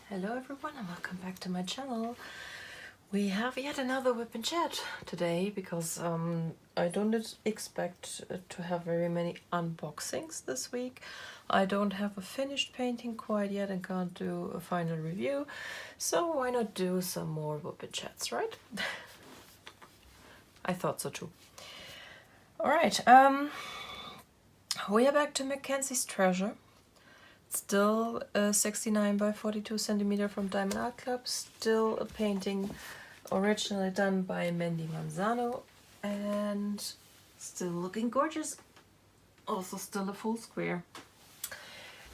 Hello everyone and welcome back to my channel. We have yet another WIP&Chat today because I don't expect to have very many unboxings this week. I don't have a finished painting quite yet and can't do a final review, so why not do some more WIP&Chats, right? I thought so too. Alright, we are back to Mackenzie's Treasure. Still 69 by 42 centimeter from Diamond Art Club. Still a painting originally done by Mandy Manzano and still looking gorgeous. Also still a full square.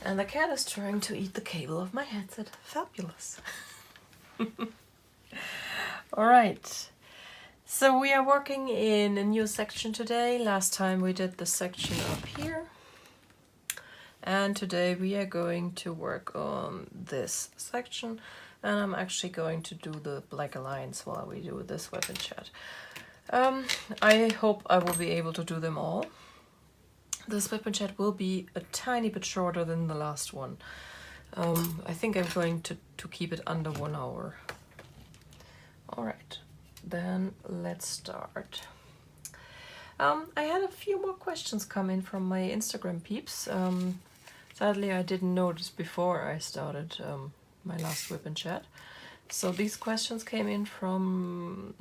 And the cat is trying to eat the cable of my headset. Fabulous. Alright. So we are working in a new section today. Last time we did the section up here. And today we are going to work on this section, and I'm actually going to do the black lines while we do this WIP&Chat. I hope I will be able to do them all. This WIP&Chat will be a tiny bit shorter than the last one. I think I'm going to keep it under 1 hour. Alright, then let's start. I had a few more questions come in from my Instagram peeps. Sadly, I didn't notice before I started my last WIP&Chat. So these questions came in from...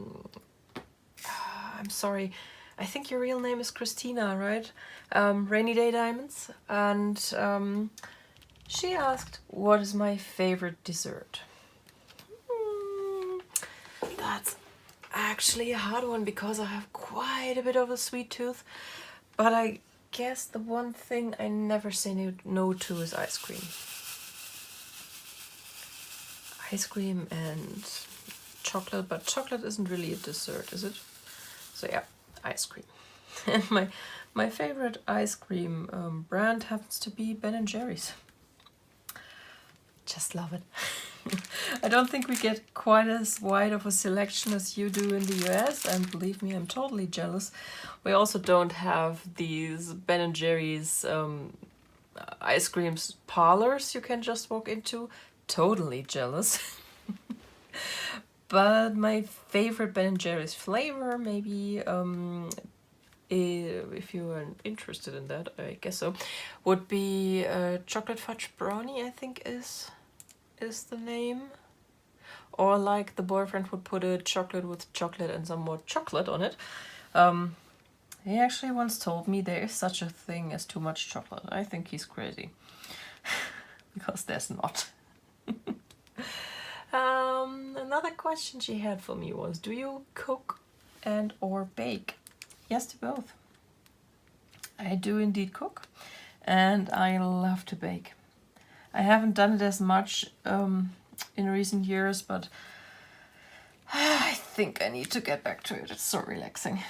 I'm sorry, I think your real name is Christina, right? Rainy Day Diamonds. And she asked, what is my favorite dessert? That's actually a hard one because I have quite a bit of a sweet tooth. But I guess the one thing I never say no to is ice cream. Ice cream and chocolate, but chocolate isn't really a dessert, is it? So yeah, ice cream. And my favorite ice cream brand happens to be Ben & Jerry's. Just love it. I don't think we get quite as wide of a selection as you do in the US, and believe me, I'm totally jealous. We also don't have these Ben & Jerry's ice cream parlors you can just walk into. Totally jealous. But my favorite Ben & Jerry's flavor, maybe, if you are interested in that, I guess so, would be chocolate fudge brownie, I think is the name. Or like the boyfriend would put a chocolate with chocolate and some more chocolate on it. He actually once told me there is such a thing as too much chocolate. I think he's crazy. Because there's not. Another question she had for me was, do you cook and or bake? Yes to both. I do indeed cook, and I love to bake. I haven't done it as much in recent years, but I think I need to get back to it. It's so relaxing.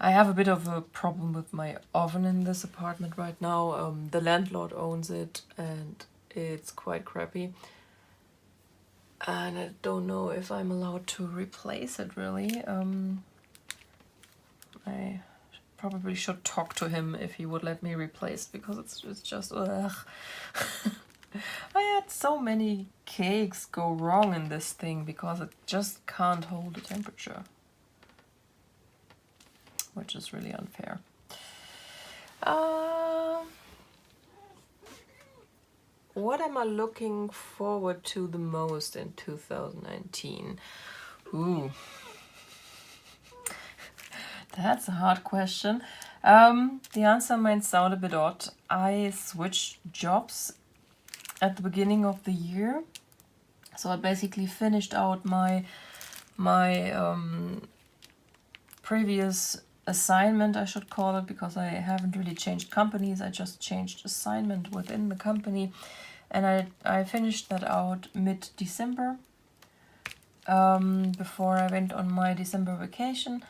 I have a bit of a problem with my oven in this apartment right now. The landlord owns it and it's quite crappy. And I don't know if I'm allowed to replace it really. I probably should talk to him if he would let me replace, because it's just ugh. I had so many cakes go wrong in this thing because it just can't hold the temperature, which is really unfair. What am I looking forward to the most in 2019? Ooh. That's a hard question. The answer might sound a bit odd. I switched jobs at the beginning of the year. So I basically finished out my previous assignment, I should call it, because I haven't really changed companies. I just changed assignment within the company. And I finished that out mid-December, before I went on my December vacation.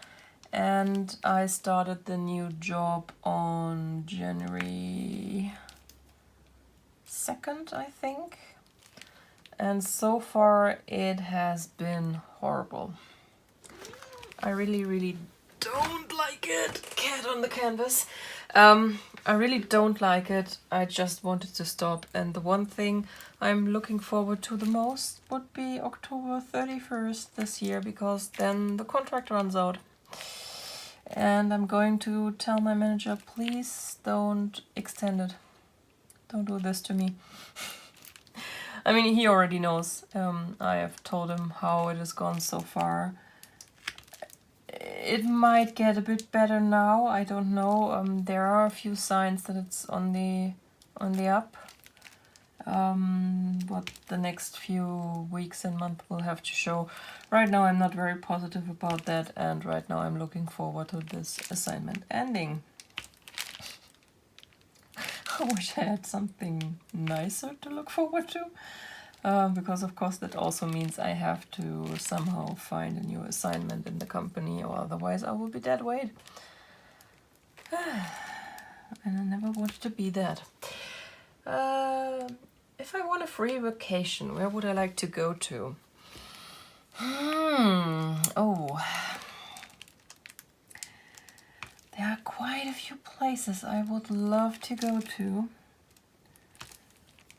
And I started the new job on January 2nd, I think. And so far it has been horrible. I really don't like it. Cat cat on the canvas. I really don't like it. I just wanted to stop. And the one thing I'm looking forward to the most would be October 31st this year, because then the contract runs out. And I'm going to tell my manager, please don't extend it. Don't do this to me. I mean, he already knows. I have told him how it has gone so far. It might get a bit better now. I don't know. There are a few signs that it's on the up. What the next few weeks and months will have to show. Right now, I'm not very positive about that, and right now I'm looking forward to this assignment ending. I wish I had something nicer to look forward to. Because of course that also means I have to somehow find a new assignment in the company, or otherwise I will be dead weight. And I never wanted to be that. If I want a free vacation, where would I like to go to? Oh, there are quite a few places I would love to go to.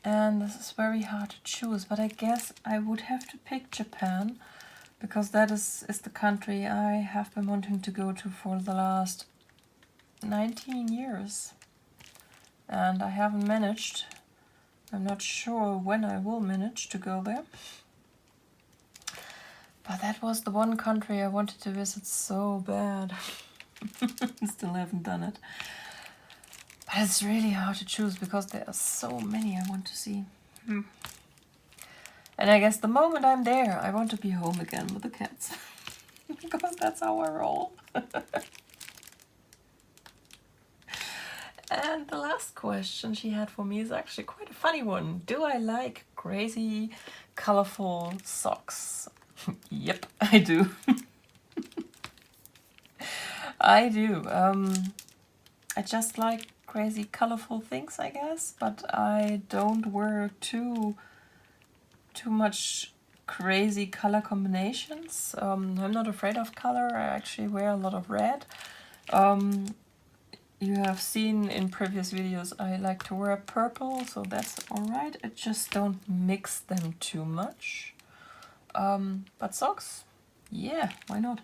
And this is very hard to choose, but I guess I would have to pick Japan, because that is the country I have been wanting to go to for the last 19 years. And I haven't managed. I'm not sure when I will manage to go there. But that was the one country I wanted to visit so bad. Still haven't done it. But it's really hard to choose because there are so many I want to see. And I guess the moment I'm there, I want to be home again with the cats. Because that's how I roll. And the last question she had for me is actually quite a funny one. Do I like crazy, colorful socks? Yep, I do. I do. I just like crazy, colorful things, I guess, but I don't wear too much crazy color combinations. I'm not afraid of color. I actually wear a lot of red. You have seen in previous videos I like to wear purple, so that's alright. I just don't mix them too much. But socks, yeah, why not?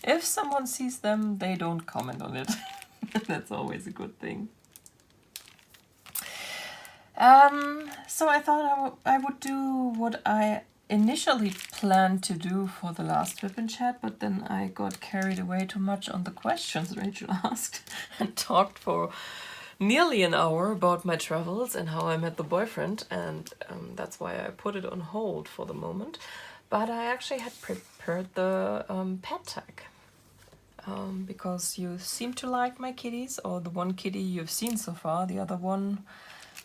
If someone sees them, they don't comment on it. That's always a good thing. So I thought I would do what I initially planned to do for the last WIP&Chat, but then I got carried away too much on the questions Rachel asked and talked for nearly an hour about my travels and how I met the boyfriend, and that's why I put it on hold for the moment. But I actually had prepared the pet tag. Because you seem to like my kitties, or the one kitty you've seen so far. The other one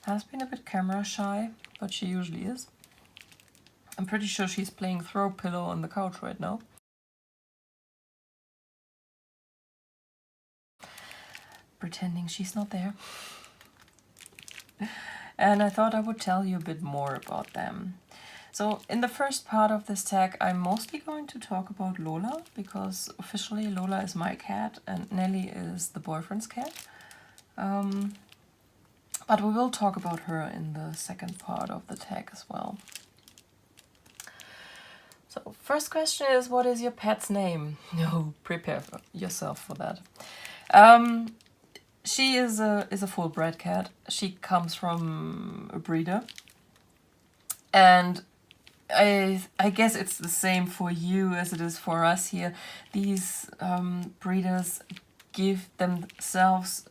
has been a bit camera shy, but she usually is. I'm pretty sure she's playing throw pillow on the couch right now. Pretending she's not there. And I thought I would tell you a bit more about them. So in the first part of this tag, I'm mostly going to talk about Lola, because officially Lola is my cat and Nellie is the boyfriend's cat. But we will talk about her in the second part of the tag as well. So first question is, what is your pet's name? No, prepare yourself for that. She is a full-bred cat. She comes from a breeder. And I guess it's the same for you as it is for us here. These breeders give themselves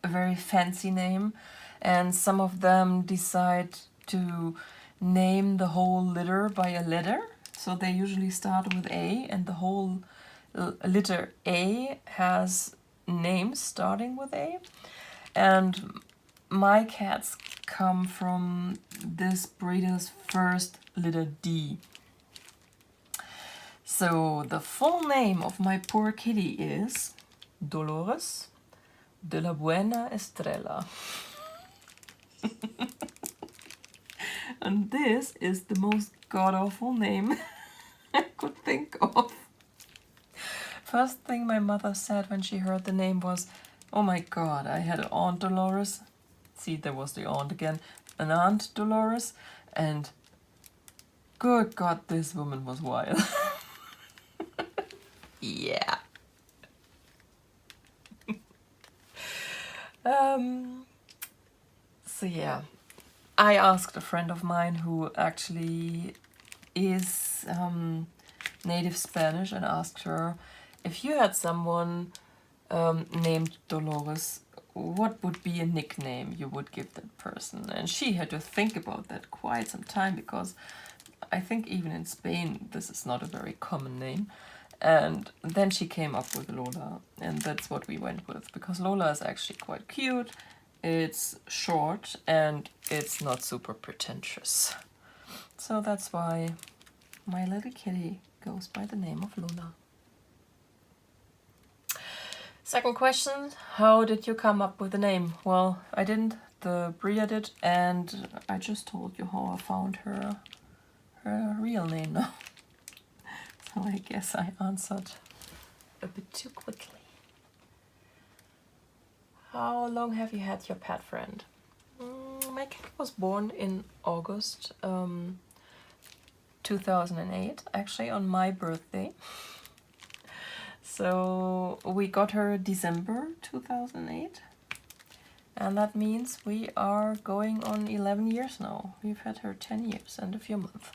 a very fancy name, and some of them decide to name the whole litter by a letter. So they usually start with A, and the whole litter A has names starting with A. And my cats come from this breeder's first litter D. So the full name of my poor kitty is Dolores de la Buena Estrella. And this is the most god-awful name I could think of. first thing my mother said when she heard the name was, "Oh my God, I had an Aunt Dolores." See, there was the aunt again. An Aunt Dolores, and good God, this woman was wild. Yeah. So yeah, I asked a friend of mine who actually is native Spanish and asked her, if you had someone named Dolores, what would be a nickname you would give that person? And she had to think about that quite some time, because I think even in Spain this is not a very common name. And then she came up with Lola, and that's what we went with, because Lola is actually quite cute, it's short, and it's not super pretentious. So that's why my little kitty goes by the name of Lola. Second question, how did you come up with the name? Well, I didn't, the Bria did, and I just told you how I found her real name now. So I guess I answered a bit too quickly. How long have you had your pet friend? My cat was born in August 2008, actually on my birthday. So we got her December 2008. And that means we are going on 11 years now. We've had her 10 years and a few months.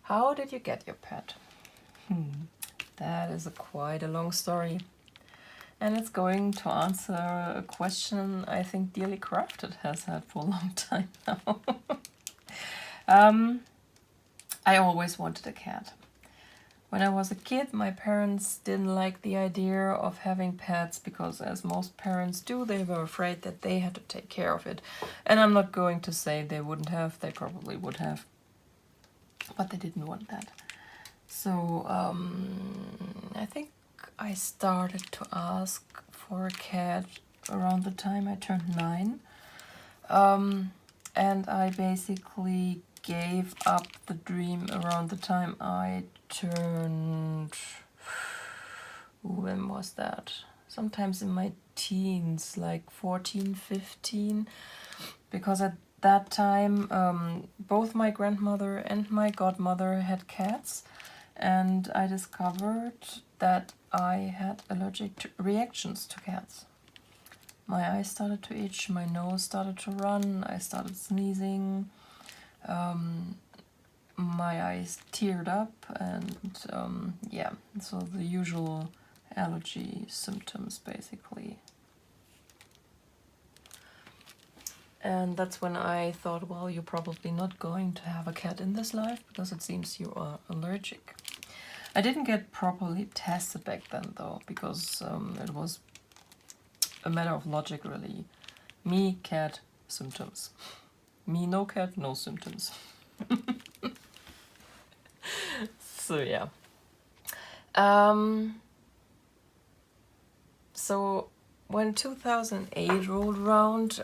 How did you get your pet? That is quite a long story. And it's going to answer a question I think Dearly Crafted has had for a long time now. I always wanted a cat. When I was a kid, my parents didn't like the idea of having pets because, as most parents do, they were afraid that they had to take care of it. And I'm not going to say they wouldn't have, they probably would have, but they didn't want that. So I think I started to ask for a cat around the time I turned 9. And I basically gave up the dream around the time I turned, when was that? Sometimes in my teens, like 14, 15, because at that time both my grandmother and my godmother had cats, and I discovered that I had allergic reactions to cats. My eyes started to itch, my nose started to run, I started sneezing, my eyes teared up, and yeah, so the usual allergy symptoms basically. And that's when I thought, well, you're probably not going to have a cat in this life because it seems you are allergic. I didn't get properly tested back then though, because it was a matter of logic really. Me, cat, symptoms. Me, no cat, no symptoms. So yeah. So when 2008 rolled around,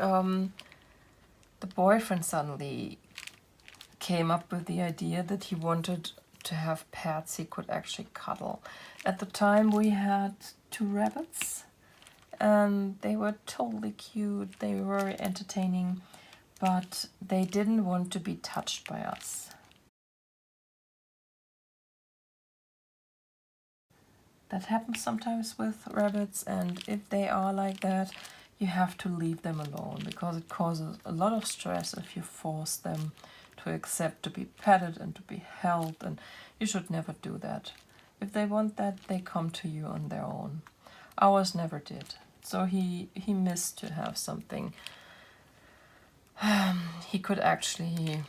the boyfriend suddenly came up with the idea that he wanted to have pets he could actually cuddle. At the time we had 2 rabbits, and they were totally cute, they were very entertaining, but they didn't want to be touched by us. That happens sometimes with rabbits, and if they are like that, you have to leave them alone, because it causes a lot of stress if you force them to accept to be petted and to be held, and you should never do that. If they want that, they come to you on their own. Ours never did. So he missed to have something he could actually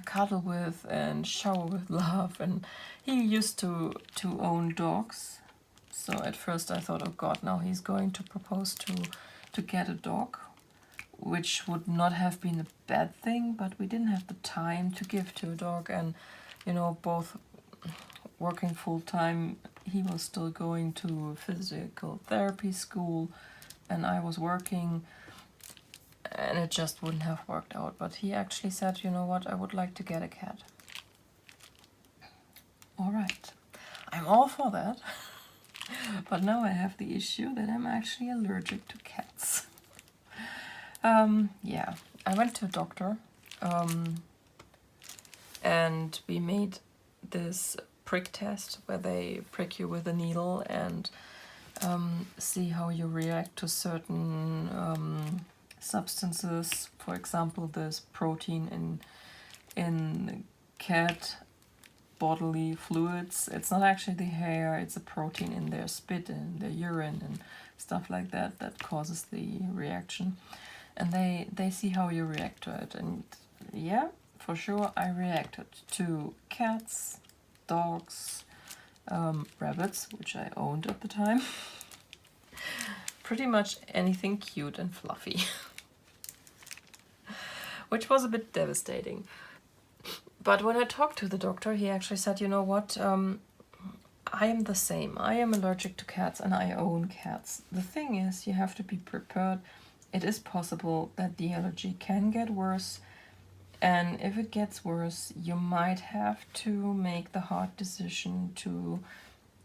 cuddle with and shower with love. And he used to own dogs. So at first I thought, oh God, now he's going to propose to get a dog, which would not have been a bad thing, but we didn't have the time to give to a dog. And, you know, both working full-time, he was still going to physical therapy school, and I was working. and it just wouldn't have worked out. But he actually said, you know what, I would like to get a cat. All right, I'm all for that. But now I have the issue that I'm actually allergic to cats. Yeah, I went to a doctor and we made this prick test where they prick you with a needle and see how you react to certain substances. For example, there's protein in cat bodily fluids. It's not actually the hair, it's a protein in their spit and their urine and stuff like that that causes the reaction. And they see how you react to it. And yeah, for sure I reacted to cats, dogs, rabbits, which I owned at the time. Pretty much anything cute and fluffy. Which was a bit devastating. But when I talked to the doctor, he actually said, you know what, I am the same. I am allergic to cats and I own cats. The thing is, you have to be prepared. It is possible that the allergy can get worse. And if it gets worse, you might have to make the hard decision to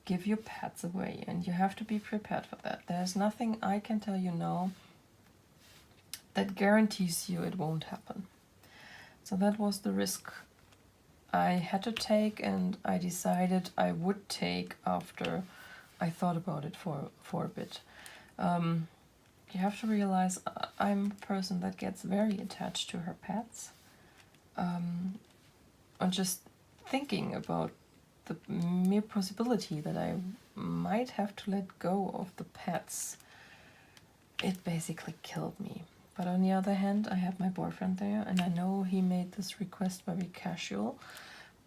give your pets away. And you have to be prepared for that. There's nothing I can tell you now that guarantees you it won't happen. So that was the risk I had to take, and I decided I would take after I thought about it for a bit. You have to realize I'm a person that gets very attached to her pets. And just thinking about the mere possibility that I might have to let go of the pets, it basically killed me. But on the other hand, I have my boyfriend there, and I know he made this request very casual,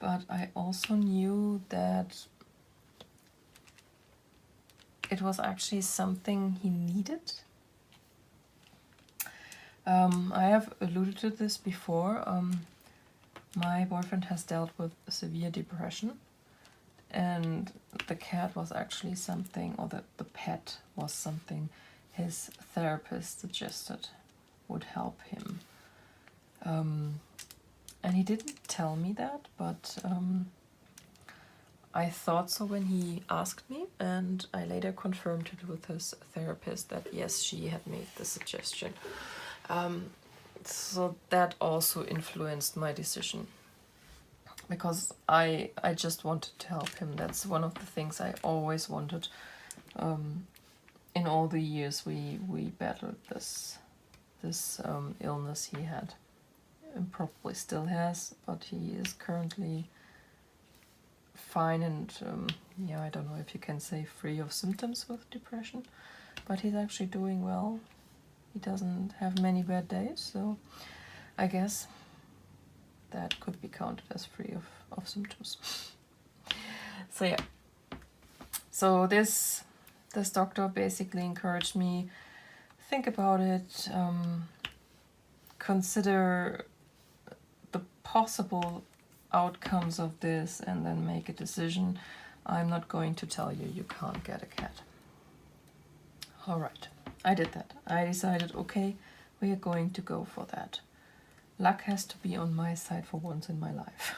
but I also knew that it was actually something he needed. I have alluded to this before. My boyfriend has dealt with severe depression, and the cat was actually something, or the pet was something his therapist suggested would help him. And he didn't tell me that, but I thought so when he asked me, and I later confirmed it with his therapist that yes, she had made the suggestion. So that also influenced my decision, because I just wanted to help him. That's one of the things I always wanted. In all the years we battled this illness he had, and probably still has, but he is currently fine and yeah, I don't know if you can say free of symptoms with depression, but he's actually doing well. He doesn't have many bad days, so I guess that could be counted as free of symptoms. So yeah, so this doctor basically encouraged me, think about it, consider the possible outcomes of this, and then make a decision. I'm not going to tell you you can't get a cat. All right, I did that. I decided, okay, we are going to go for that. Luck has to be on my side for once in my life.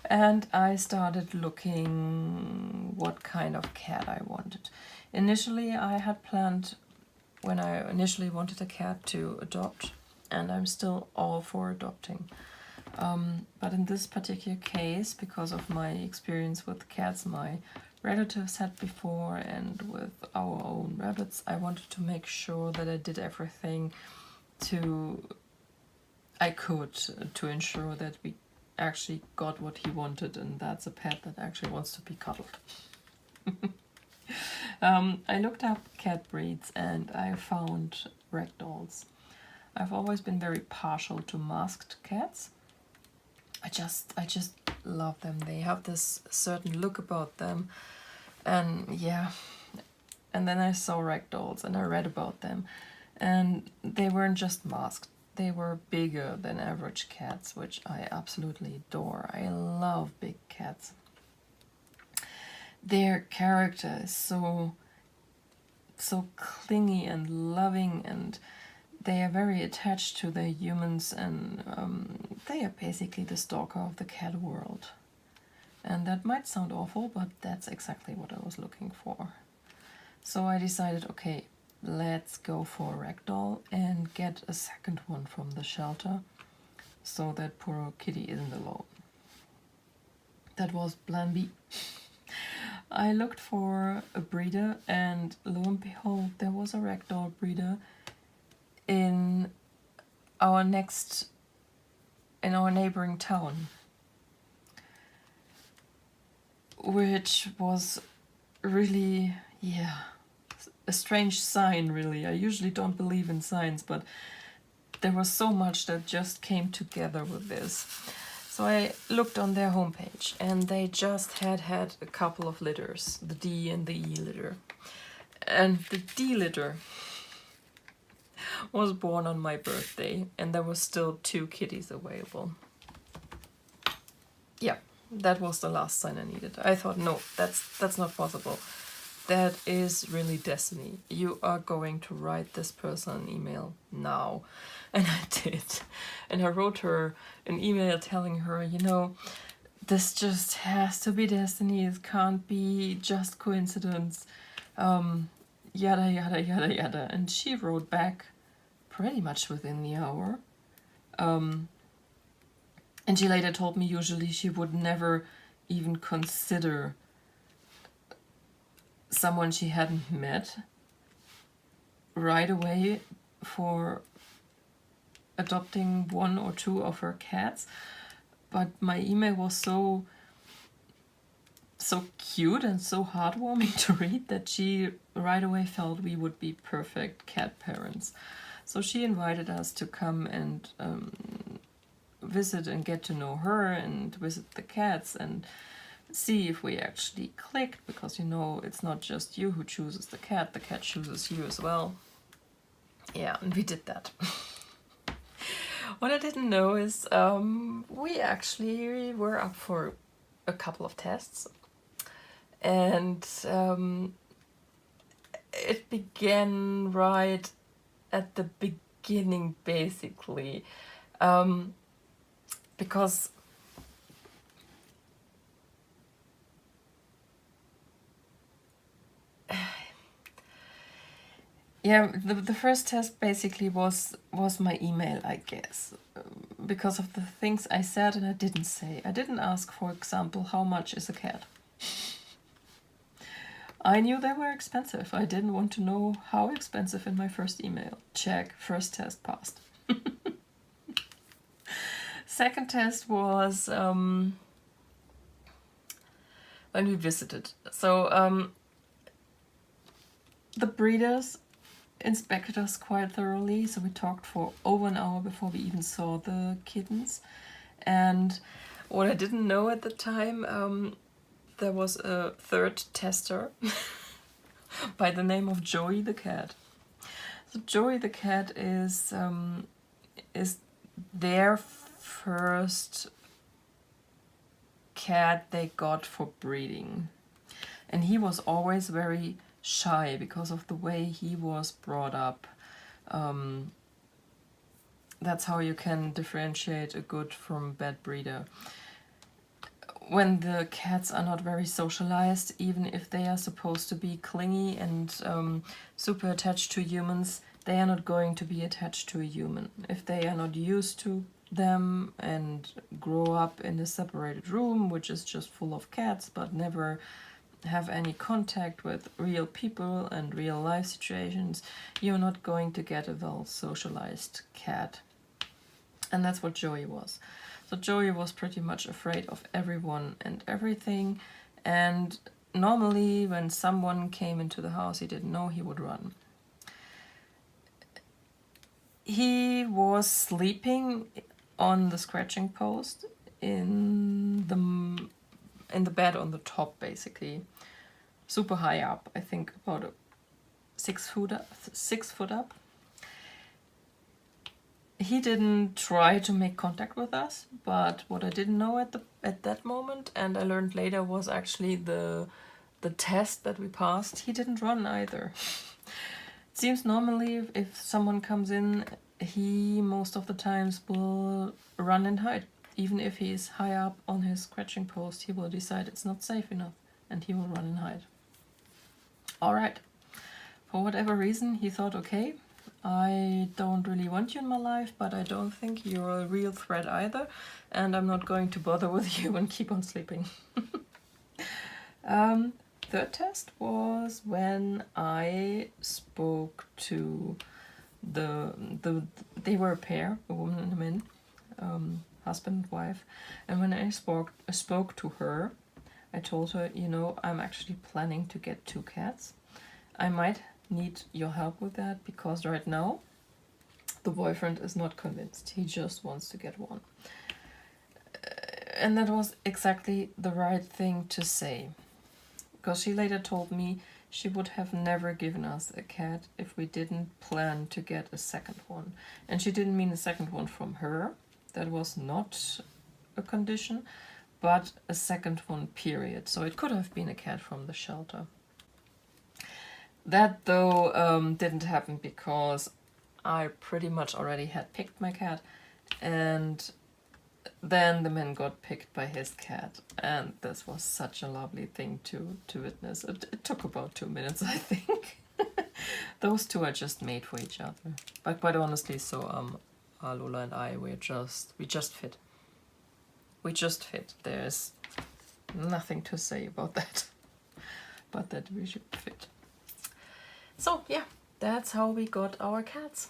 And I started looking what kind of cat I wanted. Initially, I had planned, when I initially wanted a cat, to adopt, and I'm still all for adopting. But in this particular case, because of my experience with cats my relatives had before and with our own rabbits, I wanted to make sure that I did everything I could to ensure that we actually got what he wanted, and that's a pet that actually wants to be cuddled. I looked up cat breeds and I found ragdolls. I've always been very partial to masked cats. I just love them. They have this certain look about them, and yeah. And then I saw ragdolls and I read about them, and they weren't just masked. They were bigger than average cats, which I absolutely adore. I love big cats. Their character is so so clingy and loving, and they are very attached to their humans, and they are basically the stalker of the cat world. And that might sound awful, but that's exactly what I was looking for. So I decided, okay, let's go for a ragdoll and get a second one from the shelter so that poor kitty isn't alone. That was plan B. I looked for a breeder, and lo and behold, there was a ragdoll breeder in our neighboring town, which was really, a strange sign, really. I usually don't believe in signs, but there was so much that just came together with this. So I looked on their homepage, and they just had a couple of litters, the D and the E litter. And the D litter was born on my birthday, and there were still 2 kitties available. Yeah, that was the last sign I needed. I thought, no, that's not possible. That is really destiny. You are going to write this person an email now. And I did. And I wrote her an email telling her, you know, this just has to be destiny. It can't be just coincidence. Yada, yada, yada, yada. And she wrote back pretty much within the hour. And she later told me usually she would never even consider someone she hadn't met right away for adopting 1 or 2 of her cats. But my email was so cute and so heartwarming to read that she right away felt we would be perfect cat parents. So she invited us to come and visit and get to know her and visit the cats and see if we actually clicked, because, you know, it's not just you who chooses the cat chooses you as well. Yeah, and we did that. What I didn't know is we actually were up for a couple of tests, and it began right at the beginning, basically, because yeah, the first test basically was my email, I guess, because of the things I said and I didn't say. I didn't ask, for example, how much is a cat. I knew they were expensive. I didn't want to know how expensive in my first email. Check, first test passed. Second test was when we visited. So the breeders inspected us quite thoroughly, so we talked for over an hour before we even saw the kittens. And what I didn't know at the time, there was a third tester by the name of Joey the cat. So Joey the cat is their first cat they got for breeding, and he was always very shy because of the way he was brought up. That's how you can differentiate a good from bad breeder. When the cats are not very socialized, even if they are supposed to be clingy and super attached to humans, they are not going to be attached to a human. If they are not used to them and grow up in a separated room, which is just full of cats, but never have any contact with real people and real life situations, you're not going to get a well socialized cat. And that's what Joey was. So Joey was pretty much afraid of everyone and everything, and normally when someone came into the house he didn't know, he would run. He was sleeping on the scratching post in the bed on the top, basically, super high up. I think about 6 foot up. He didn't try to make contact with us, but what I didn't know at that moment, and I learned later, was actually the test that we passed. He didn't run either. seems normally if someone comes in, he most of the times will run and hide. Even if he is high up on his scratching post, he will decide it's not safe enough and he will run and hide. Alright, for whatever reason he thought, okay, I don't really want you in my life, but I don't think you're a real threat either, and I'm not going to bother with you and keep on sleeping. Third test was when I spoke to they were a pair, a woman and a man, husband and wife, and when I spoke to her, I told her, you know, I'm actually planning to get 2 cats. I might need your help with that because right now the boyfriend is not convinced. He just wants to get 1. And that was exactly the right thing to say, because she later told me she would have never given us a cat if we didn't plan to get a second one. And she didn't mean a second one from her. That was not a condition, but a second one, period. So it could have been a cat from the shelter. That, though, didn't happen because I pretty much already had picked my cat, and then the man got picked by his cat, and this was such a lovely thing to witness. It took about 2 minutes, I think. Those two are just made for each other. But quite honestly, so Lola and I, we just fit. We just fit. There's nothing to say about that, but that we should fit. So yeah, that's how we got our cats.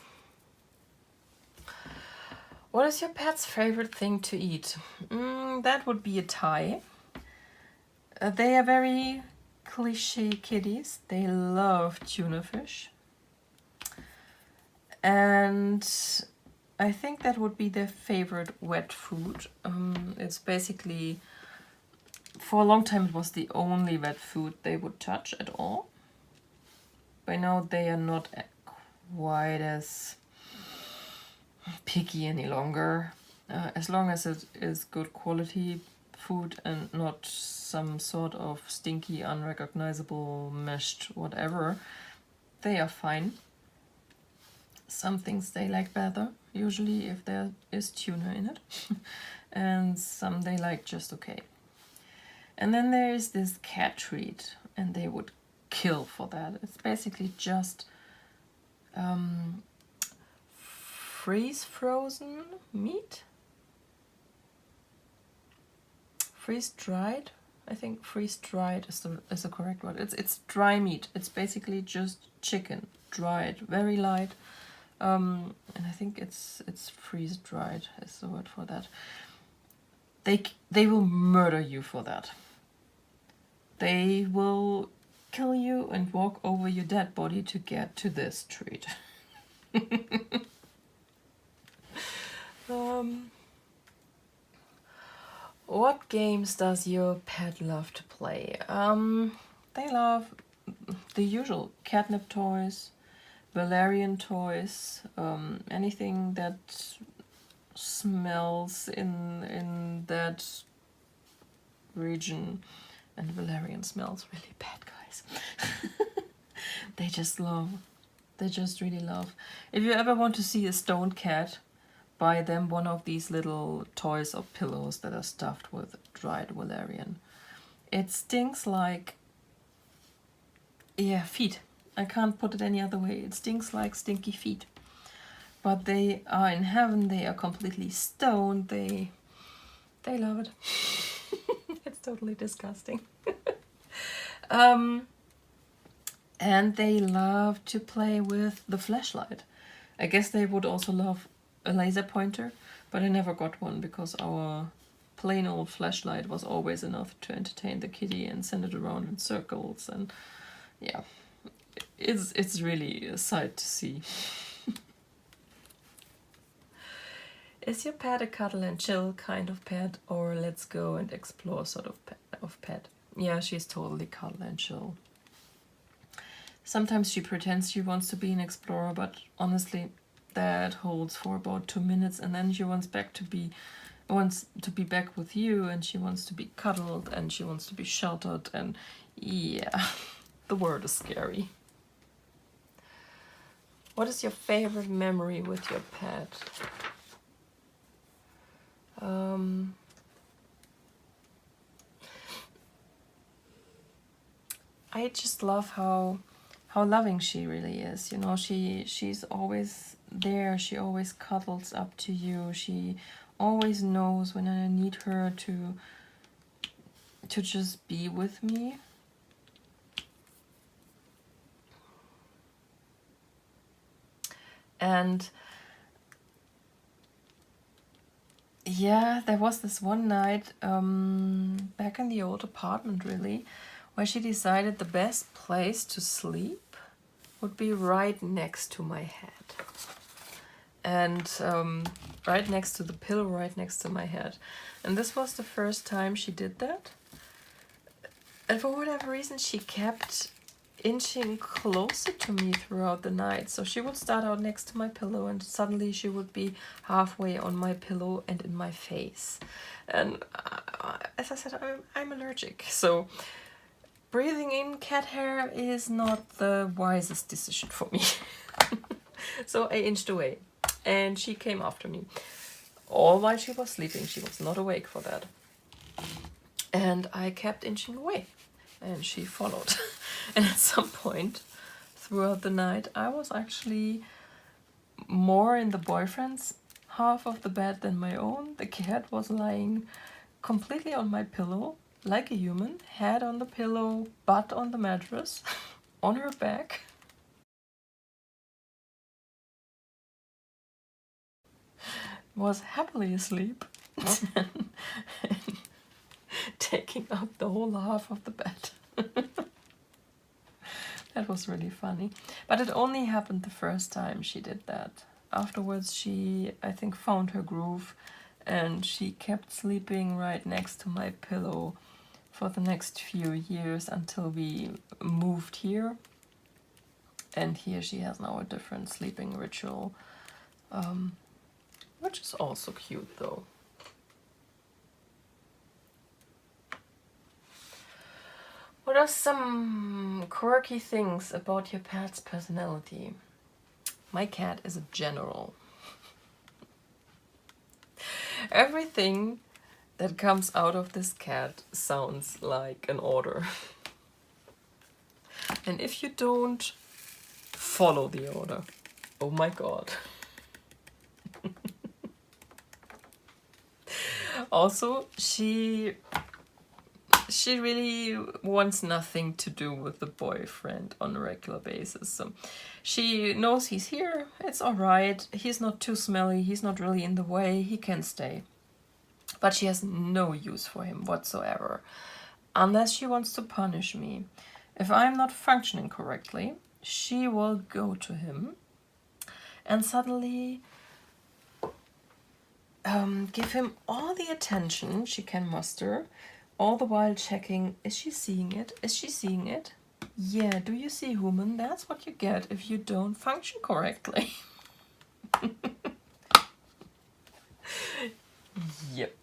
What is your pet's favorite thing to eat? That would be a Thai. They are very cliche kitties. They love tuna fish. And I think that would be their favorite wet food. It's basically, for a long time it was the only wet food they would touch at all. By now they are not quite as picky any longer, as long as it is good quality food and not some sort of stinky, unrecognizable, meshed whatever. They are fine. Some things they like better, usually if there is tuna in it, and some they like just okay. And then there is this cat treat, and they would kill for that. It's basically just freeze-frozen meat? Freeze-dried? I think freeze-dried is the correct word. It's dry meat. It's basically just chicken, dried, very light. And I think it's freeze-dried is the word for that. They will murder you for that. They will kill you and walk over your dead body to get to this treat. What games does your pet love to play? They love the usual catnip toys, valerian toys, anything that smells in that region. And valerian smells really bad, guys. They just love. They just really love. If you ever want to see a stoned cat, buy them one of these little toys or pillows that are stuffed with dried valerian. It stinks like, yeah, feet. I can't put it any other way. It stinks like stinky feet. But they are in heaven. They are completely stoned. They love it. It's totally disgusting. And they love to play with the flashlight. I guess they would also love a laser pointer, but I never got one because our plain old flashlight was always enough to entertain the kitty and send it around in circles. And yeah, it's really a sight to see. Is your pet a cuddle and chill kind of pet, or let's go and explore sort of pet? Yeah, she's totally cuddle and chill. Sometimes she pretends she wants to be an explorer, but honestly, that holds for about 2 minutes, and then she wants to be back with you, and she wants to be cuddled, and she wants to be sheltered, and yeah, the word is scary. What is your favorite memory with your pet? I just love how loving she really is. You know, she's always there. She always cuddles up to you. She always knows when I need her to just be with me. And yeah, there was this one night back in the old apartment, really, where she decided the best place to sleep would be right next to my head. And right next to the pillow, right next to my head. And this was the first time she did that. And for whatever reason, she kept inching closer to me throughout the night. So she would start out next to my pillow and suddenly she would be halfway on my pillow and in my face. And as I said, I'm allergic. So breathing in cat hair is not the wisest decision for me. So I inched away and she came after me. All while she was sleeping. She was not awake for that. And I kept inching away. And she followed. And at some point throughout the night, I was actually more in the boyfriend's half of the bed than my own. The cat was lying completely on my pillow, like a human, head on the pillow, butt on the mattress, on her back. Was happily asleep. And taking up the whole half of the bed. That was really funny. But it only happened the first time she did that. Afterwards, she, I think, found her groove and she kept sleeping right next to my pillow for the next few years until we moved here. And here she has now a different sleeping ritual, which is also cute though. What are some quirky things about your pet's personality? My cat is a general. Everything that comes out of this cat sounds like an order. And if you don't follow the order, oh my god. Also, she really wants nothing to do with the boyfriend on a regular basis. So she knows he's here, it's alright, he's not too smelly, he's not really in the way, he can stay. But she has no use for him whatsoever, unless she wants to punish me. If I'm not functioning correctly, she will go to him and suddenly give him all the attention she can muster, all the while checking, is she seeing it? Is she seeing it? Yeah, do you see, human? That's what you get if you don't function correctly. Yep.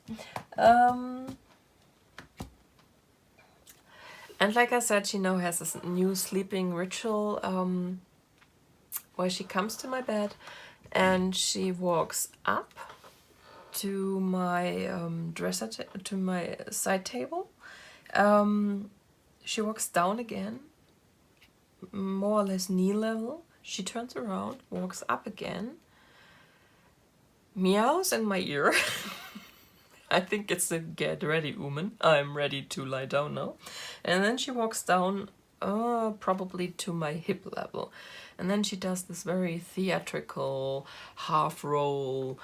And like I said, she now has this new sleeping ritual where she comes to my bed and she walks up to my dresser, to my side table. She walks down again, more or less knee level. She turns around, walks up again, meows in my ear. I think it's a get ready woman. I'm ready to lie down now. And then she walks down probably to my hip level. And then she does this very theatrical half roll,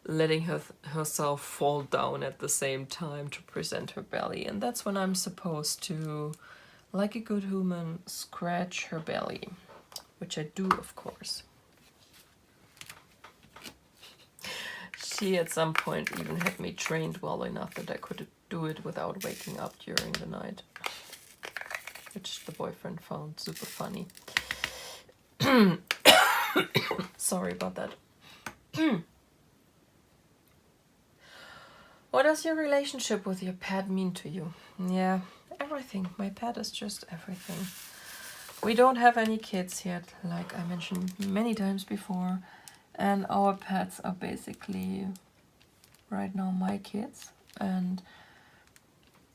letting herself fall down at the same time to present her belly. And that's when I'm supposed to, like a good human, scratch her belly, which I do, of course. She at some point even had me trained well enough that I could do it without waking up during the night, which the boyfriend found super funny. Sorry about that. What does your relationship with your pet mean to you? Yeah, everything. My pet is just everything. We don't have any kids yet, like I mentioned many times before, and our pets are basically right now my kids, and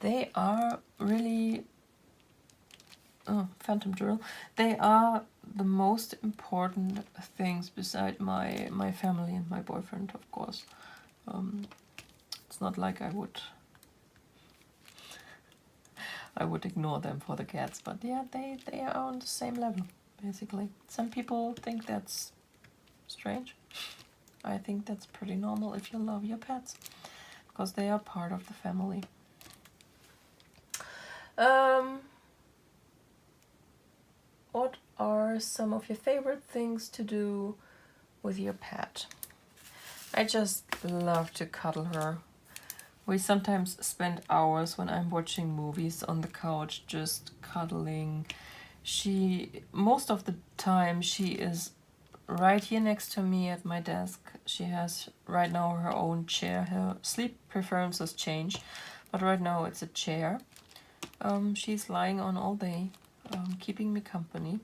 they are really phantom drill. They are the most important things beside my family and my boyfriend, of course. It's not like I would ignore them for the cats, but yeah, they are on the same level, basically. Some people think that's strange. I think that's pretty normal if you love your pets, because they are part of the family. What are some of your favorite things to do with your pet? I just love to cuddle her. We sometimes spend hours when I'm watching movies on the couch just cuddling. Most of the time, she is right here next to me at my desk. She has right now her own chair. Her sleep preferences change, but right now it's a chair. She's lying on all day, keeping me company.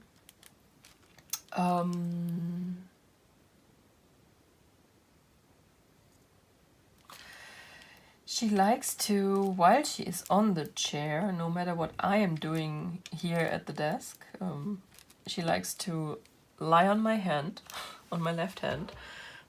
She likes to, while she is on the chair, no matter what I am doing here at the desk, she likes to lie on my hand, on my left hand.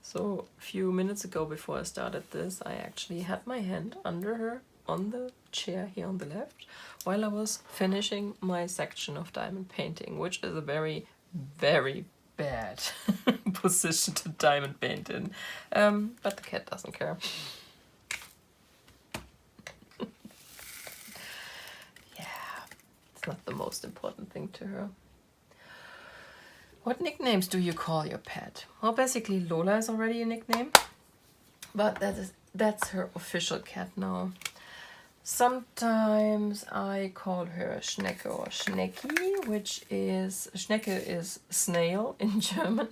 So a few minutes ago before I started this, I actually had my hand under her on the chair here on the left, while I was finishing my section of diamond painting, which is a very, very bad position to diamond paint in. But the cat doesn't care. Not the most important thing to her. What nicknames do you call your pet? Well, basically Lola is already a nickname, but that's her official cat now. Sometimes I call her Schnecke or Schnecki, which is, Schnecke is snail in German,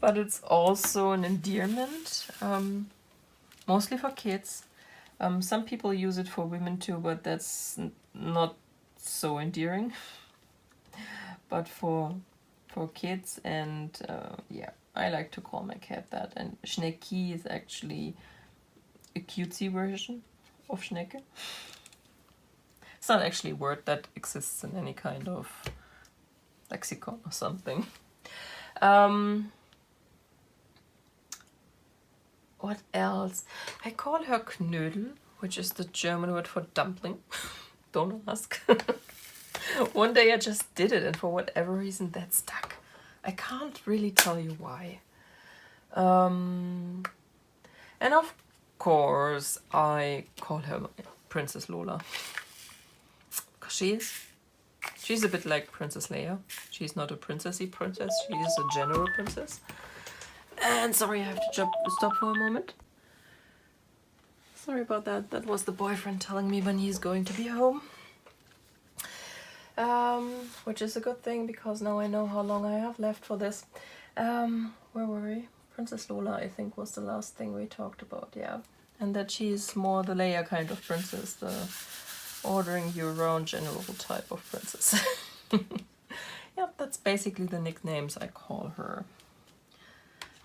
but it's also an endearment, mostly for kids. Some people use it for women too, but that's not so endearing. But for kids, and yeah, I like to call my cat that. And Schnecki is actually a cutesy version of Schnecke. It's not actually a word that exists in any kind of lexicon or something. What else? I call her Knödel, which is the German word for dumpling. Don't ask. One day I just did it, and for whatever reason that stuck. I can't really tell you why. And of course I call her Princess Lola. Because she's a bit like Princess Leia. She's not a princessy princess, she is a general princess. And sorry, I have to stop for a moment. Sorry about that. That was the boyfriend telling me when he's going to be home. Which is a good thing, because now I know how long I have left for this. Where were we? Princess Lola, I think, was the last thing we talked about, yeah. And that she's more the Leia kind of princess, the ordering you around general type of princess. Yeah, that's basically the nicknames I call her.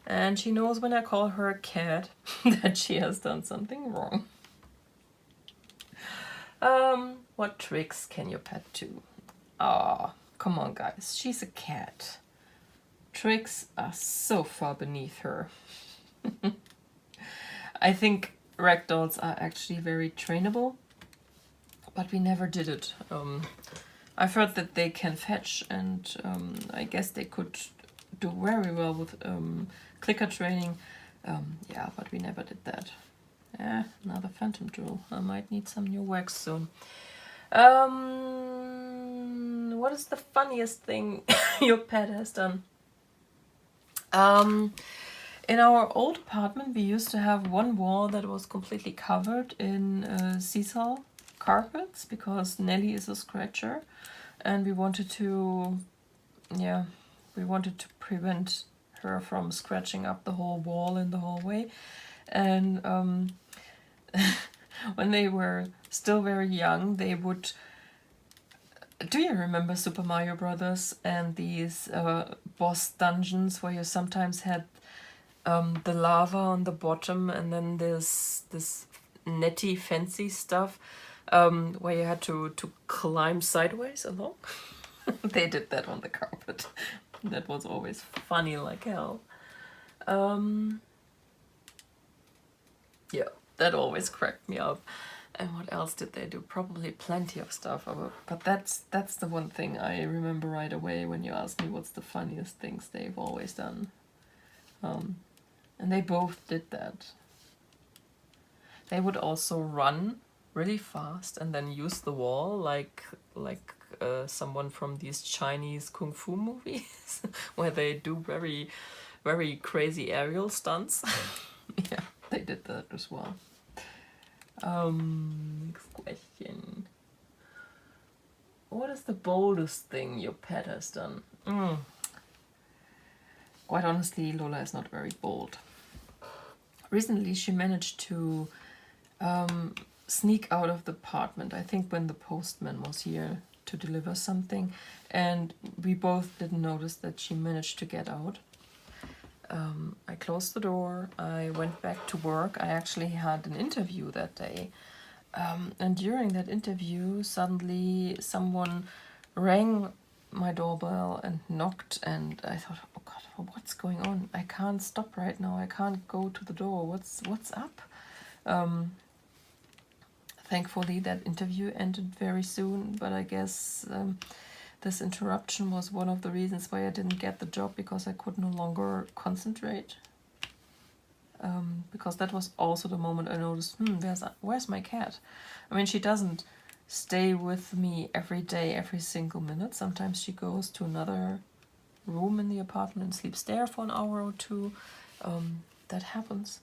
And she knows when I call her a cat that she has done something wrong. What tricks can your pet do? Ah, come on guys, she's a cat. Tricks are so far beneath her. I think ragdolls are actually very trainable, but we never did it. I've heard that they can fetch, and I guess they could do very well with clicker training. Yeah, but we never did that. Another phantom drill. I might need some new wax soon. What is the funniest thing your pet has done? In our old apartment, we used to have one wall that was completely covered in sisal carpets, because Nellie is a scratcher, and we wanted to prevent her from scratching up the whole wall in the hallway. And when they were still very young, they would Do you remember Super Mario Brothers and these boss dungeons where you sometimes had the lava on the bottom and then this netty fancy stuff where you had to climb sideways along? They did that on the carpet. That was always funny like hell. Yeah, that always cracked me up. And what else did they do? Probably plenty of stuff. But that's the one thing I remember right away when you ask me what's the funniest things they've always done. And they both did that. They would also run really fast and then use the wall like someone from these Chinese kung fu movies where they do very, very crazy aerial stunts. Yeah, they did that as well. Next question. What is the boldest thing your pet has done? Quite honestly, Lola is not very bold. Recently, she managed to sneak out of the apartment, I think when the postman was here to deliver something, and we both didn't notice that she managed to get out. I closed the door, I went back to work. I actually had an interview that day, and during that interview suddenly someone rang my doorbell and knocked, and I thought, oh God, what's going on? I can't stop right now, I can't go to the door, what's up? Thankfully that interview ended very soon, but I guess this interruption was one of the reasons why I didn't get the job, because I could no longer concentrate. Because that was also the moment I noticed, where's my cat? I mean, she doesn't stay with me every day, every single minute. Sometimes she goes to another room in the apartment and sleeps there for an hour or two. That happens,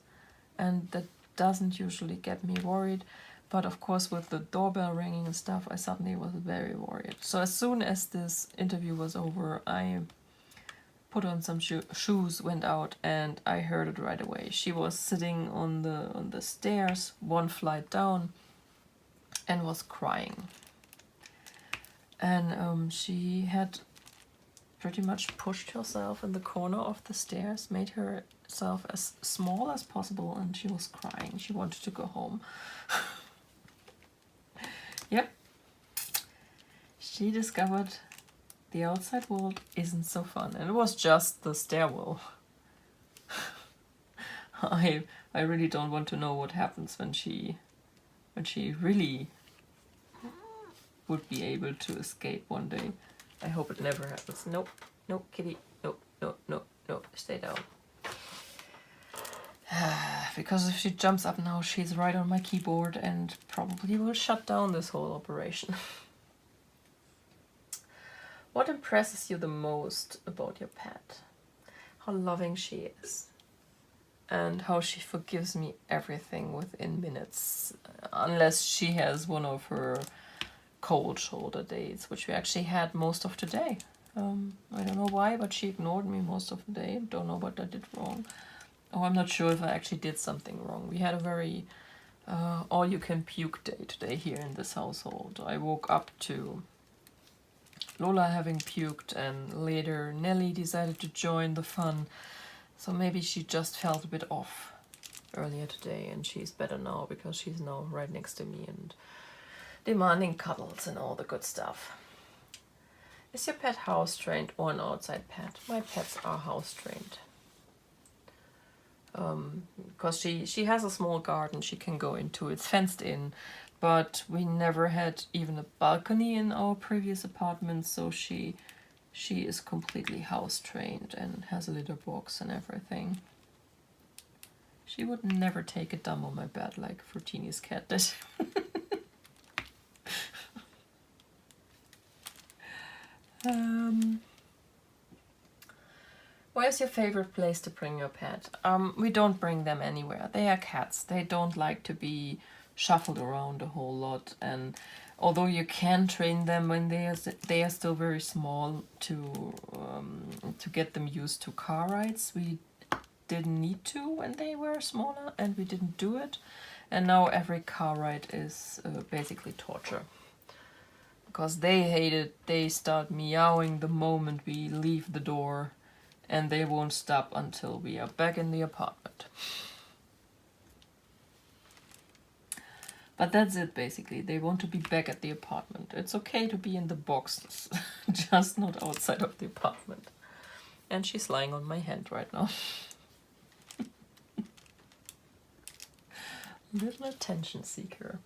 and that doesn't usually get me worried. But of course, with the doorbell ringing and stuff, I suddenly was very worried. So as soon as this interview was over, I put on some shoes, went out, and I heard it right away. She was sitting on the stairs, one flight down, and was crying. And she had pretty much pushed herself in the corner of the stairs, made herself as small as possible, and she was crying. She wanted to go home. Yep. She discovered the outside world isn't so fun, and it was just the stairwell. I really don't want to know what happens when she really would be able to escape one day. I hope it never happens. Nope, nope, kitty, nope, nope, nope, nope, stay down. Because if she jumps up now, she's right on my keyboard and probably will shut down this whole operation. What impresses you the most about your pet? How loving she is. And how she forgives me everything within minutes. Unless she has one of her cold shoulder days, which we actually had most of today. I don't know why, but she ignored me most of the day. Don't know what I did wrong. Oh, I'm not sure if I actually did something wrong. We had a very all-you-can-puke day today here in this household. I woke up to Lola having puked, and later Nellie decided to join the fun. So maybe she just felt a bit off earlier today, and she's better now because she's now right next to me and demanding cuddles and all the good stuff. Is your pet house-trained or an outside pet? My pets are house-trained. Because she has a small garden she can go into. It's fenced in, but we never had even a balcony in our previous apartment, so she is completely house-trained and has a litter box and everything. She would never take a dump on my bed like Fruttini's cat did. Where's your favorite place to bring your pet? We don't bring them anywhere. They are cats. They don't like to be shuffled around a whole lot. And although you can train them when they are still very small to get them used to car rides, we didn't need to when they were smaller, and we didn't do it. And now every car ride is basically torture. because they hate it. They start meowing the moment we leave the door, and they won't stop until we are back in the apartment. But that's it, basically. They want to be back at the apartment. It's okay to be in the boxes, just not outside of the apartment. And she's lying on my hand right now. Little attention seeker.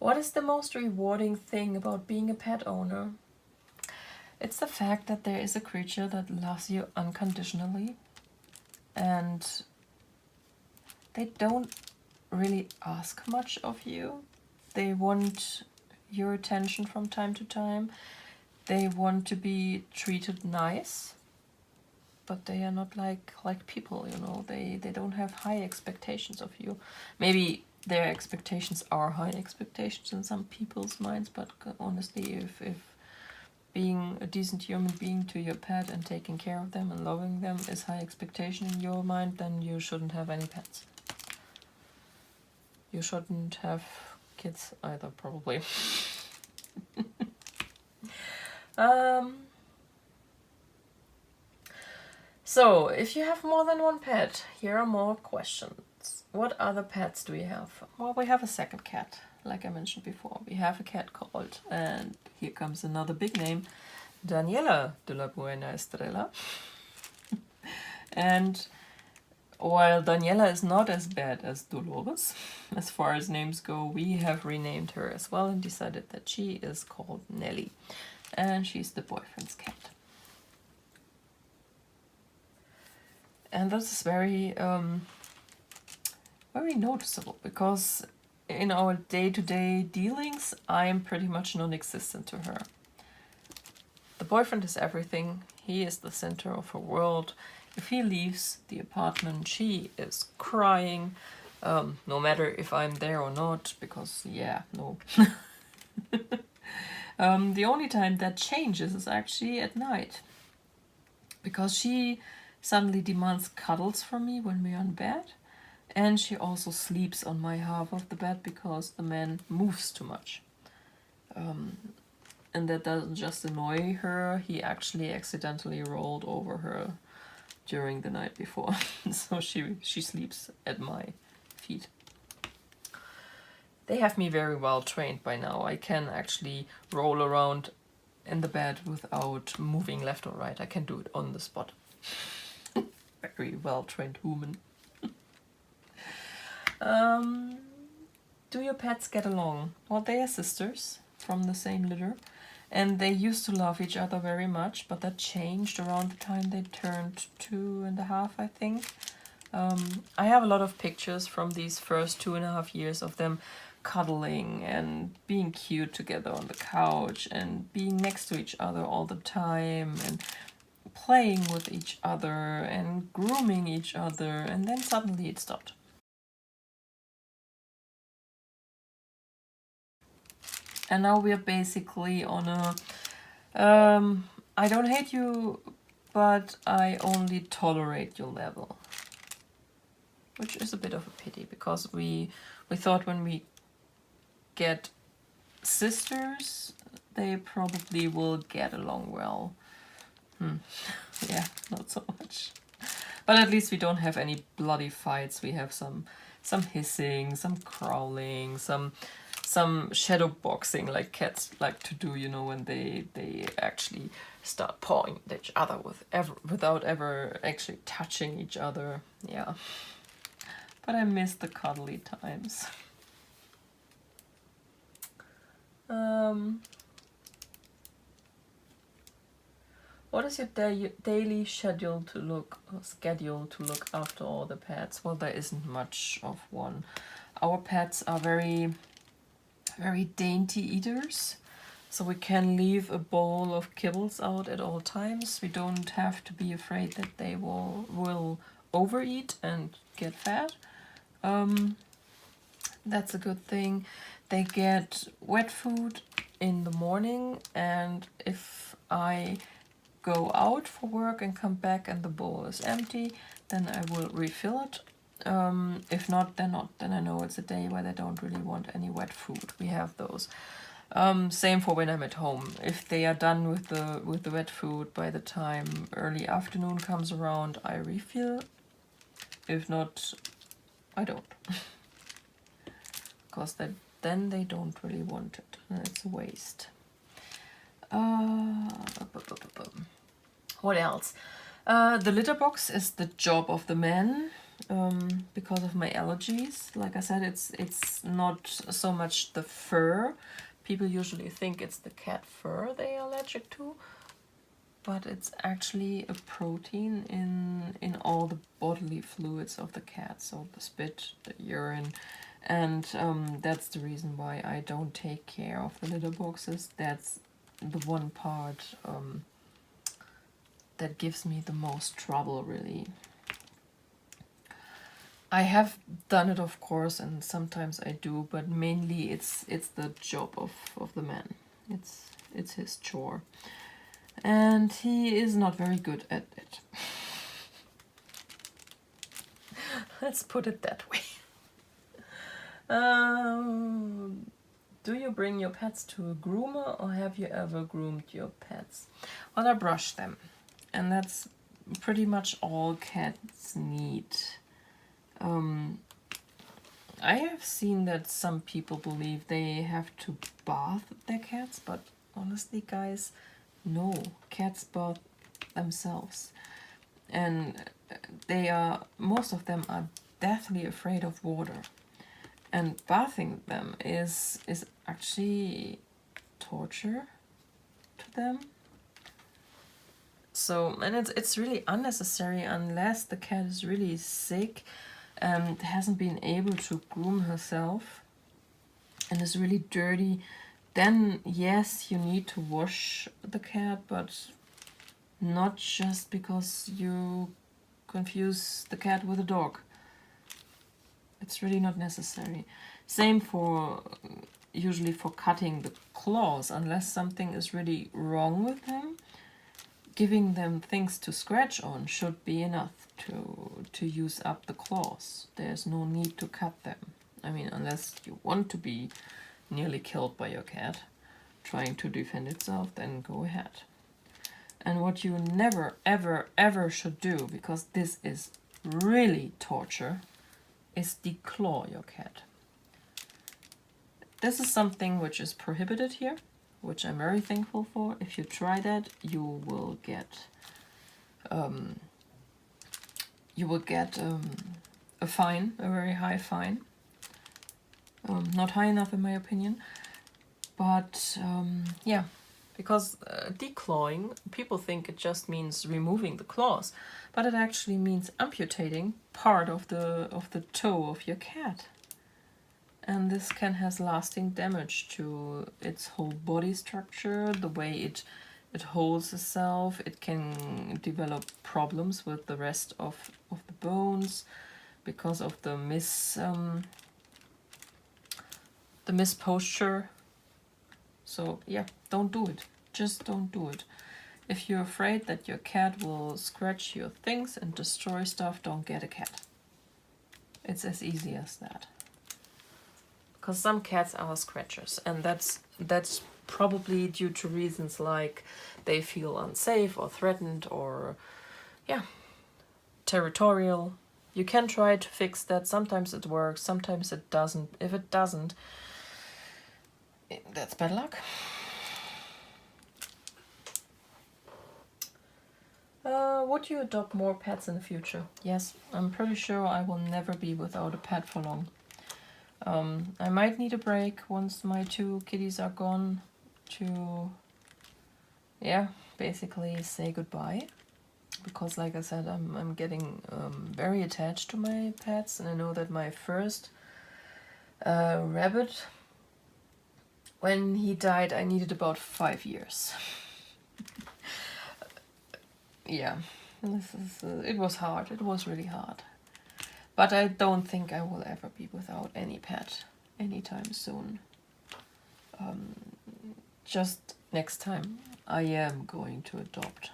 What is the most rewarding thing about being a pet owner? It's the fact that there is a creature that loves you unconditionally, and they don't really ask much of you. They want your attention from time to time. They want to be treated nice, but they are not like people, you know. They don't have high expectations of you. Maybe their expectations are high expectations in some people's minds, but honestly, if being a decent human being to your pet and taking care of them and loving them is high expectation in your mind, then you shouldn't have any pets. You shouldn't have kids either, probably. So, if you have more than one pet, here are more questions. What other pets do we have? Well, we have a second cat, like I mentioned before. We have a cat called, and here comes another big name, Daniela de la Buena Estrella. And while Daniela is not as bad as Dolores, as far as names go, we have renamed her as well and decided that she is called Nellie. And she's the boyfriend's cat. And this is very, very noticeable, because in our day-to-day dealings, I am pretty much non-existent to her. The boyfriend is everything. He is the center of her world. If he leaves the apartment, she is crying, no matter if I'm there or not, because, yeah, no. The only time that changes is actually at night, because she suddenly demands cuddles from me when we're in bed, and she also sleeps on my half of the bed because the man moves too much. And that doesn't just annoy her, he actually accidentally rolled over her during the night before. So she sleeps at my feet. They have me very well trained by now. I can actually roll around in the bed without moving left or right. I can do it on the spot. Very well trained woman. Do your pets get along? Well, they are sisters from the same litter, and they used to love each other very much, but that changed around the time they turned 2.5, I think. I have a lot of pictures from these first 2.5 years of them cuddling and being cute together on the couch and being next to each other all the time and playing with each other and grooming each other, and then suddenly it stopped. And now we're basically on a I don't hate you, but I only tolerate your level. Which is a bit of a pity, because we thought when we get sisters, they probably will get along well. Yeah, not so much. But at least we don't have any bloody fights. We have some hissing, some growling, some shadow boxing like cats like to do, you know, when they actually start pawing at each other without ever actually touching each other. Yeah. But I miss the cuddly times. What is your daily schedule to look after all the pets? Well, there isn't much of one. Our pets are very, very dainty eaters, so we can leave a bowl of kibbles out at all times. We don't have to be afraid that they will overeat and get fat. That's a good thing. They get wet food in the morning, and if I go out for work and come back and the bowl is empty, then I will refill it. If not, they're not. Then I know it's a day where they don't really want any wet food. We have those. Same for when I'm at home. If they are done with the wet food by the time early afternoon comes around, I refill. If not, I don't. Because then they don't really want it. And it's a waste. What else? The litter box is the job of the men. Because of my allergies. Like I said, it's not so much the fur. People usually think it's the cat fur they are allergic to, but it's actually a protein in all the bodily fluids of the cat, so the spit, the urine, and that's the reason why I don't take care of the litter boxes. That's the one part that gives me the most trouble, really. I have done it, of course, and sometimes I do, but mainly it's the job of the man. It's his chore, and he is not very good at it. Let's put it that way. Do you bring your pets to a groomer, or have you ever groomed your pets? Well, I brush them, and that's pretty much all cats need. I have seen that some people believe they have to bath their cats, but honestly, guys, no. Cats bath themselves. And most of them are deathly afraid of water. And bathing them is actually torture to them. So, and it's really unnecessary unless the cat is really sick and hasn't been able to groom herself and is really dirty. Then yes, you need to wash the cat, but not just because you confuse the cat with a dog. It's really not necessary. Same for usually for cutting the claws, unless something is really wrong with them. Giving them things to scratch on should be enough to use up the claws. There's no need to cut them. I mean, unless you want to be nearly killed by your cat trying to defend itself, then go ahead. And what you never, ever, ever should do, because this is really torture, is declaw your cat. This is something which is prohibited here, which I'm very thankful for. If you try that, you will get a fine, a very high fine. Not high enough in my opinion, but yeah, because declawing, people think it just means removing the claws, but it actually means amputating part of the toe of your cat. And this can have lasting damage to its whole body structure, the way it holds itself. It can develop problems with the rest of the bones because of the misposture. So yeah, don't do it. Just don't do it. If you're afraid that your cat will scratch your things and destroy stuff, don't get a cat. It's as easy as that. Because some cats are scratchers, and that's probably due to reasons like they feel unsafe or threatened or, yeah, territorial. You can try to fix that. Sometimes it works, sometimes it doesn't. If it doesn't, that's bad luck. Would you adopt more pets in the future? Yes, I'm pretty sure I will never be without a pet for long. I might need a break once my 2 kitties are gone to, yeah, basically say goodbye. Because like I said, I'm getting very attached to my pets, and I know that my first rabbit, when he died, I needed about 5 years. Yeah, it was hard. It was really hard. But I don't think I will ever be without any pet anytime soon. Just next time I am going to adopt.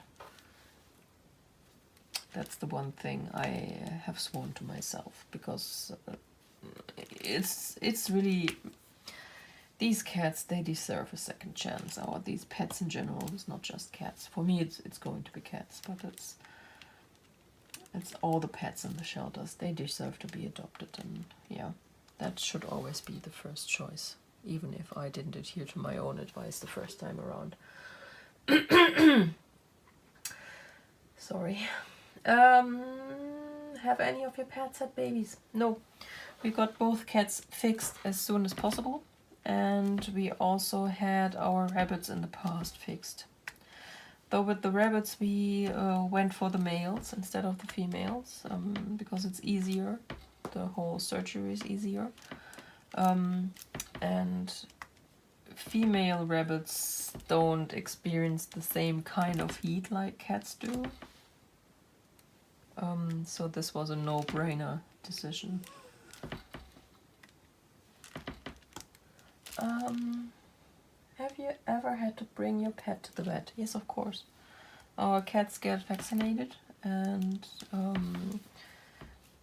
That's the one thing I have sworn to myself, because it's really, these cats, they deserve a second chance, or these pets in general. It's not just cats. For me, it's going to be cats, but it's all the pets in the shelters. They deserve to be adopted, and yeah, that should always be the first choice, even if I didn't adhere to my own advice the first time around. Sorry. Have any of your pets had babies? No. We got both cats fixed as soon as possible, and we also had our rabbits in the past fixed. Though with the rabbits we went for the males instead of the females, because it's easier. The whole surgery is easier. And female rabbits don't experience the same kind of heat like cats do. So this was a no-brainer decision. Have you ever had to bring your pet to the vet? Yes, of course. Our cats get vaccinated, and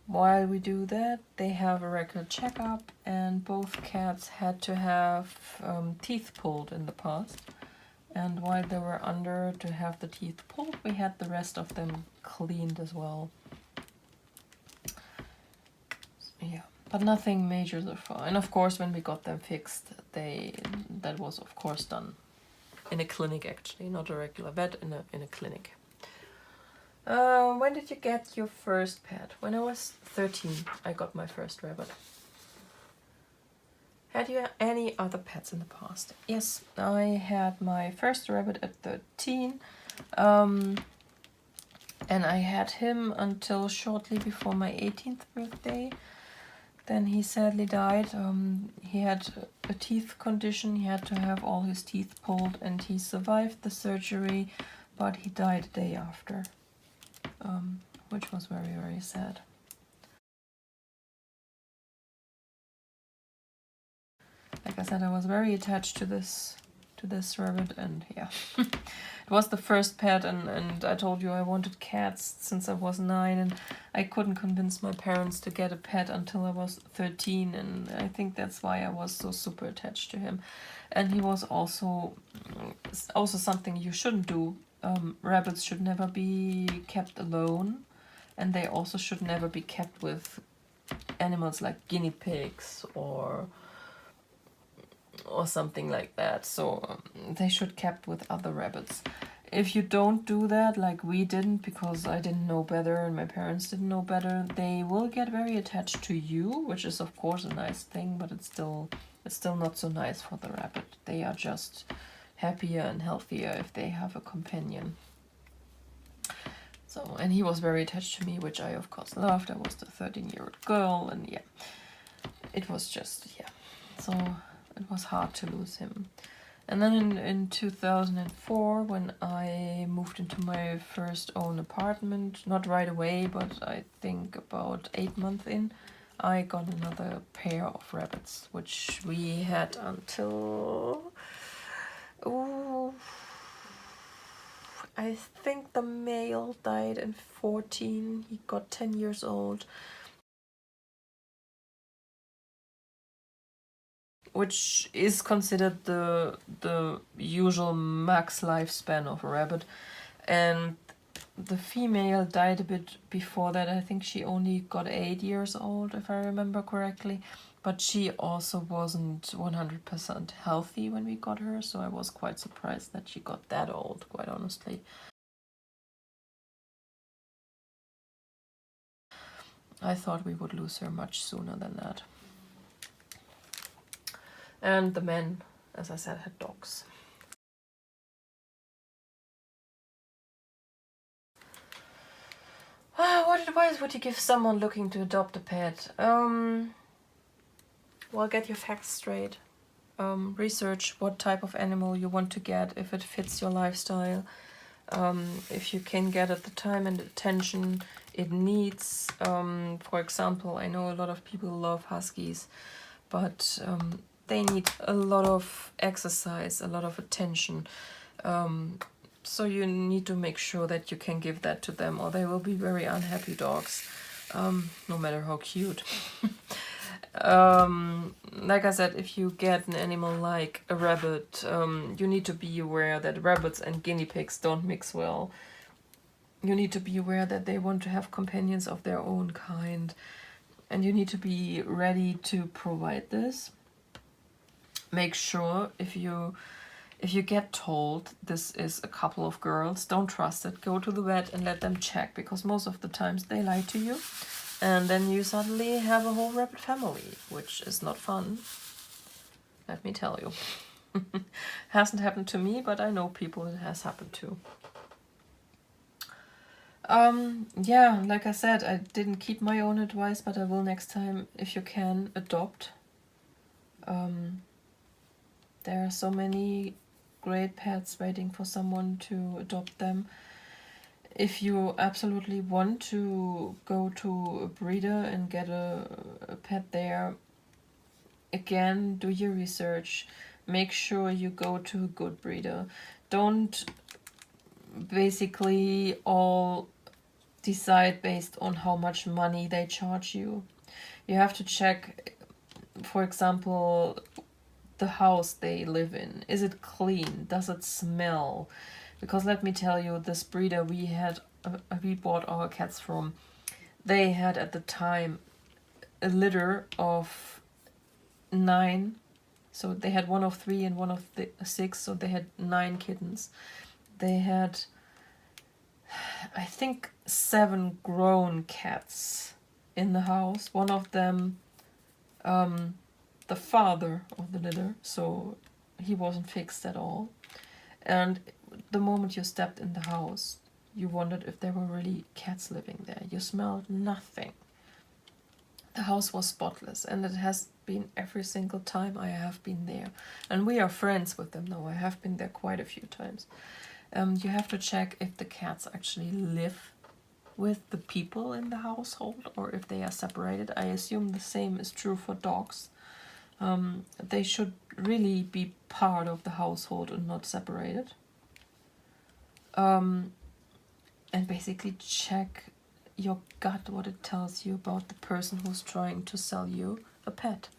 while we do that, they have a regular checkup, and both cats had to have teeth pulled in the past. And while they were under to have the teeth pulled, we had the rest of them cleaned as well. Yeah, but nothing major so far. And of course, when we got them fixed, that was of course done in a clinic, actually, not a regular vet, in a clinic. When did you get your first pet? When I was 13, I got my first rabbit. Had you any other pets in the past? Yes, I had my first rabbit at 13. And I had him until shortly before my 18th birthday. Then he sadly died. He had a teeth condition. He had to have all his teeth pulled, and he survived the surgery, but he died a day after, which was very, very sad. Like I said, I was very attached to this rabbit, and yeah. It was the first pet, and I told you I wanted cats since I was 9, and I couldn't convince my parents to get a pet until I was 13, and I think that's why I was so super attached to him. And he was also something you shouldn't do. Rabbits should never be kept alone, and they also should never be kept with animals like guinea pigs or something like that. So they should kept with other rabbits. If you don't do that, like we didn't, because I didn't know better and my parents didn't know better, they will get very attached to you, which is of course a nice thing, but it's still not so nice for the rabbit. They are just happier and healthier if they have a companion. So, and he was very attached to me, which I of course loved. I was the 13-year-old girl, and yeah, it was just, yeah. So it was hard to lose him. And then in 2004, when I moved into my first own apartment, not right away, but I think about 8 months in, I got another pair of rabbits, which we had until... I think the male died in 14. He got 10 years old. Which is considered the usual max lifespan of a rabbit. And the female died a bit before that. I think she only got 8 years old, if I remember correctly. But she also wasn't 100% healthy when we got her, so I was quite surprised that she got that old, quite honestly. I thought we would lose her much sooner than that. And the men, as I said, had dogs. What advice would you give someone looking to adopt a pet? Well, get your facts straight. Research what type of animal you want to get, if it fits your lifestyle. If you can get it the time and attention it needs. For example, I know a lot of people love huskies, but they need a lot of exercise, a lot of attention. So you need to make sure that you can give that to them, or they will be very unhappy dogs, no matter how cute. Like I said, if you get an animal like a rabbit, you need to be aware that rabbits and guinea pigs don't mix well. You need to be aware that they want to have companions of their own kind, and you need to be ready to provide this. Make sure if you get told this is a couple of girls, don't trust it. Go to the vet and let them check, because most of the times they lie to you. And then you suddenly have a whole rabbit family, which is not fun. Let me tell you. Hasn't happened to me, but I know people it has happened to. Yeah, like I said, I didn't keep my own advice, but I will next time. If you can, adopt. There are so many great pets waiting for someone to adopt them. If you absolutely want to go to a breeder and get a pet there, again, do your research. Make sure you go to a good breeder. Don't basically all decide based on how much money they charge you. You have to check, for example, the house they live in. Is it clean? Does it smell? Because let me tell you, this breeder we bought our cats from, they had at the time a litter of 9. So they had one of 3 and one of 6, so they had 9 kittens. They had, I think, 7 grown cats in the house. One of them, the father of the litter, so he wasn't fixed at all. And the moment you stepped in the house, you wondered if there were really cats living there. You smelled nothing. The house was spotless, and it has been every single time I have been there. And we are friends with them now. I have been there quite a few times. You have to check if the cats actually live with the people in the household or if they are separated. I assume the same is true for dogs. They should really be part of the household and not separated. And basically check your gut, what it tells you about the person who's trying to sell you a pet,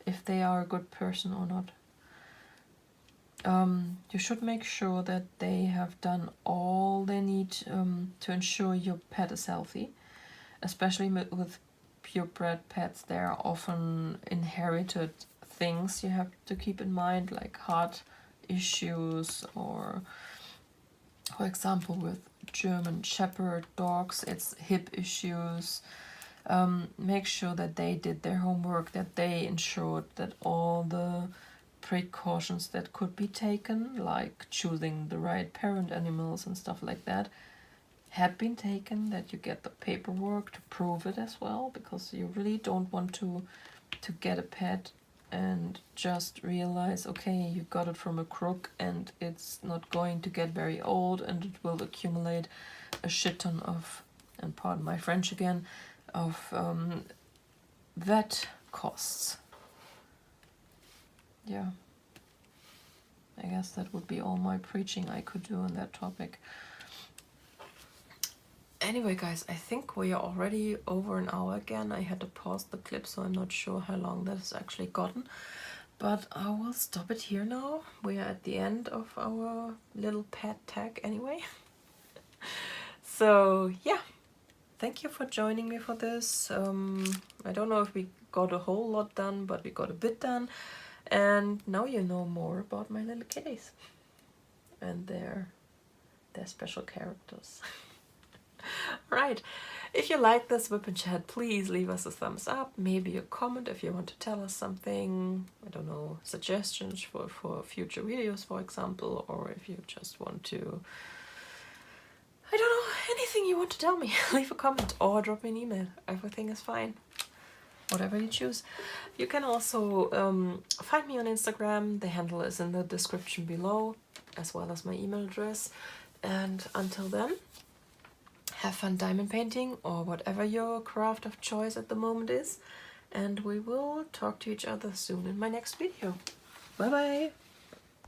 if they are a good person or not. You should make sure that they have done all they need to ensure your pet is healthy, especially with purebred pets. There are often inherited things you have to keep in mind, like heart issues, or for example with German Shepherd dogs, it's hip issues. Make sure that they did their homework, that they ensured that all the precautions that could be taken, like choosing the right parent animals and stuff like that, had been taken, that you get the paperwork to prove it as well, because you really don't want to get a pet and just realize, okay, you got it from a crook and it's not going to get very old and it will accumulate a shit ton of, and pardon my French again, of vet costs. Yeah, I guess that would be all my preaching I could do on that topic. Anyway, guys, I think we are already over an hour again. I had to pause the clip, so I'm not sure how long that has actually gotten. But I will stop it here now. We are at the end of our little pet tag anyway. So, yeah. Thank you for joining me for this. I don't know if we got a whole lot done, but we got a bit done. And now you know more about my little kitties. And their special characters. Right, if you like this WIP&Chat, please leave us a thumbs up, maybe a comment if you want to tell us something, I don't know, suggestions for future videos, for example, or if you just want to, I don't know, anything you want to tell me, leave a comment or drop me an email, everything is fine, whatever you choose. You can also find me on Instagram, the handle is in the description below, as well as my email address, and until then, have fun diamond painting or whatever your craft of choice at the moment is, and we will talk to each other soon in my next video. Bye bye!